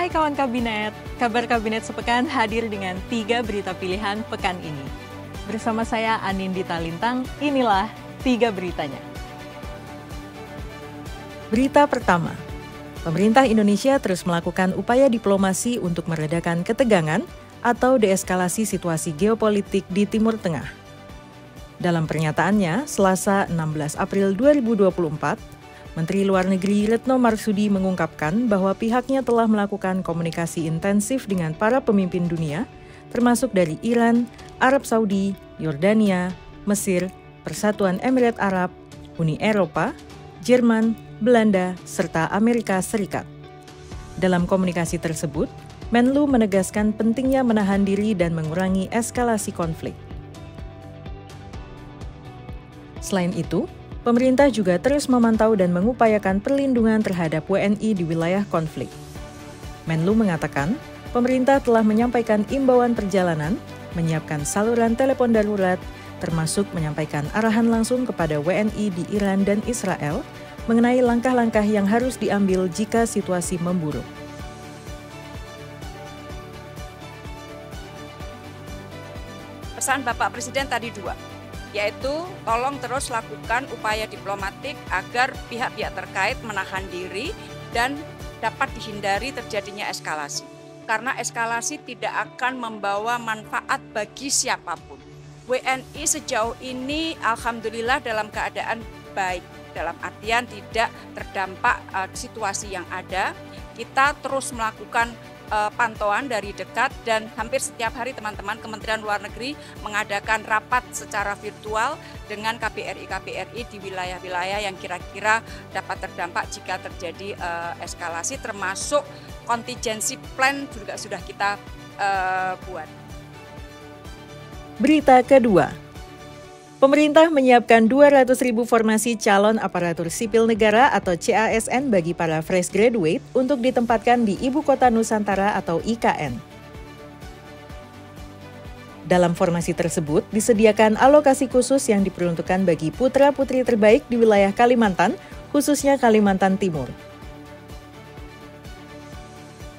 Hai kawan kabinet, kabar kabinet sepekan hadir dengan 3 berita pilihan pekan ini. Bersama saya Anindita Lintang, inilah 3 beritanya. Berita pertama, pemerintah Indonesia terus melakukan upaya diplomasi untuk meredakan ketegangan atau deeskalasi situasi geopolitik di Timur Tengah. Dalam pernyataannya, Selasa 16 April 2024, Menteri Luar Negeri Retno Marsudi mengungkapkan bahwa pihaknya telah melakukan komunikasi intensif dengan para pemimpin dunia, termasuk dari Iran, Arab Saudi, Yordania, Mesir, Persatuan Emirat Arab, Uni Eropa, Jerman, Belanda, serta Amerika Serikat. Dalam komunikasi tersebut, Menlu menegaskan pentingnya menahan diri dan mengurangi eskalasi konflik. Selain itu, pemerintah juga terus memantau dan mengupayakan perlindungan terhadap WNI di wilayah konflik. Menlu mengatakan, pemerintah telah menyampaikan imbauan perjalanan, menyiapkan saluran telepon darurat, termasuk menyampaikan arahan langsung kepada WNI di Iran dan Israel mengenai langkah-langkah yang harus diambil jika situasi memburuk. Pesan Bapak Presiden tadi 2, yaitu tolong terus lakukan upaya diplomatik agar pihak-pihak terkait menahan diri dan dapat dihindari terjadinya eskalasi. Karena eskalasi tidak akan membawa manfaat bagi siapapun. WNI sejauh ini alhamdulillah dalam keadaan baik, dalam artian tidak terdampak situasi yang ada. Kita terus melakukan pantauan dari dekat dan hampir setiap hari teman-teman Kementerian Luar Negeri mengadakan rapat secara virtual dengan KBRI di wilayah-wilayah yang kira-kira dapat terdampak jika terjadi eskalasi, termasuk contingency plan juga sudah kita buat. Berita kedua, pemerintah menyiapkan 200.000 formasi calon aparatur sipil negara atau CASN bagi para fresh graduate untuk ditempatkan di Ibu Kota Nusantara atau IKN. Dalam formasi tersebut disediakan alokasi khusus yang diperuntukkan bagi putra-putri terbaik di wilayah Kalimantan, khususnya Kalimantan Timur.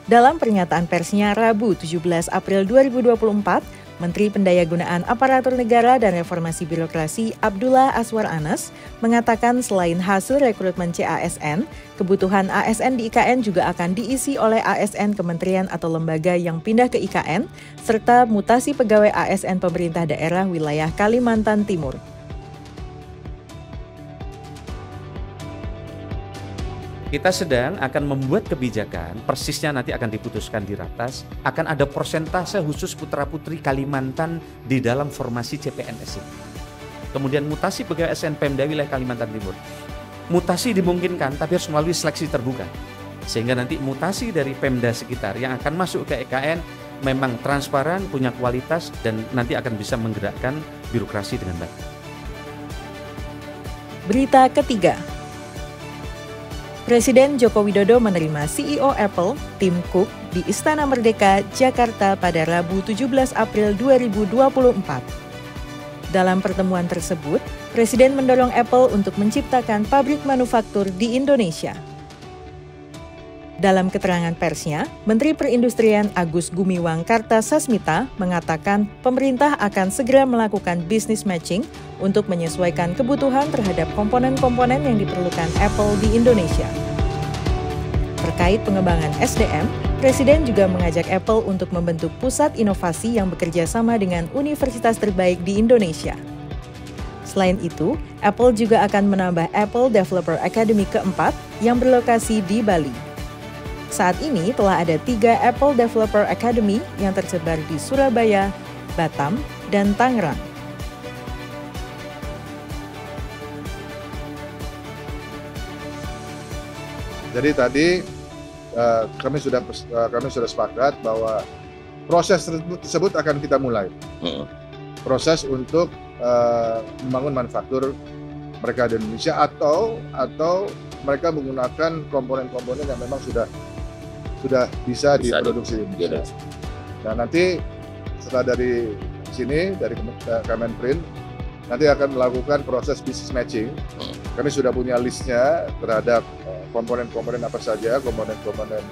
Dalam pernyataan persnya Rabu 17 April 2024, Menteri Pendayagunaan Aparatur Negara dan Reformasi Birokrasi Abdullah Azwar Anas mengatakan selain hasil rekrutmen CASN, kebutuhan ASN di IKN juga akan diisi oleh ASN kementerian atau lembaga yang pindah ke IKN, serta mutasi pegawai ASN pemerintah daerah wilayah Kalimantan Timur. Kita sedang akan membuat kebijakan, persisnya nanti akan diputuskan di Ratas, akan ada persentase khusus putra-putri Kalimantan di dalam formasi CPNS ini. Kemudian mutasi pegawai ASN Pemda wilayah Kalimantan Timur. Mutasi dimungkinkan, tapi harus melalui seleksi terbuka. Sehingga nanti mutasi dari Pemda sekitar yang akan masuk ke IKN memang transparan, punya kualitas, dan nanti akan bisa menggerakkan birokrasi dengan baik. Berita ketiga, Presiden Joko Widodo menerima CEO Apple, Tim Cook, di Istana Merdeka, Jakarta pada Rabu 17 April 2024. Dalam pertemuan tersebut, Presiden mendorong Apple untuk menciptakan pabrik manufaktur di Indonesia. Dalam keterangan persnya, Menteri Perindustrian Agus Gumiwang Kartasasmita mengatakan pemerintah akan segera melakukan business matching untuk menyesuaikan kebutuhan terhadap komponen-komponen yang diperlukan Apple di Indonesia. Terkait pengembangan SDM, Presiden juga mengajak Apple untuk membentuk pusat inovasi yang bekerja sama dengan universitas terbaik di Indonesia. Selain itu, Apple juga akan menambah Apple Developer Academy keempat yang berlokasi di Bali. Saat ini telah ada 3 Apple Developer Academy yang tersebar di Surabaya, Batam, dan Tangerang. Jadi tadi kami sudah sepakat bahwa proses tersebut akan kita mulai. Proses untuk membangun manufaktur mereka di Indonesia atau mereka menggunakan komponen-komponen yang memang sudah bisa diproduksi di Indonesia. Nah nanti setelah dari sini dari Kemenprint nanti akan melakukan proses business matching. Kami sudah punya listnya terhadap komponen-komponen apa saja, komponen-komponen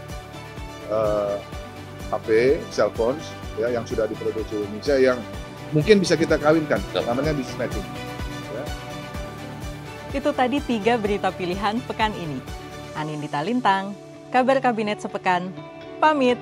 HP, cellphones ya yang sudah diproduksi Indonesia yang mungkin bisa kita kawinkan, namanya business matching. Ya. Itu tadi 3 berita pilihan pekan ini. Anindita Lintang, Kabar Kabinet Sepekan, pamit.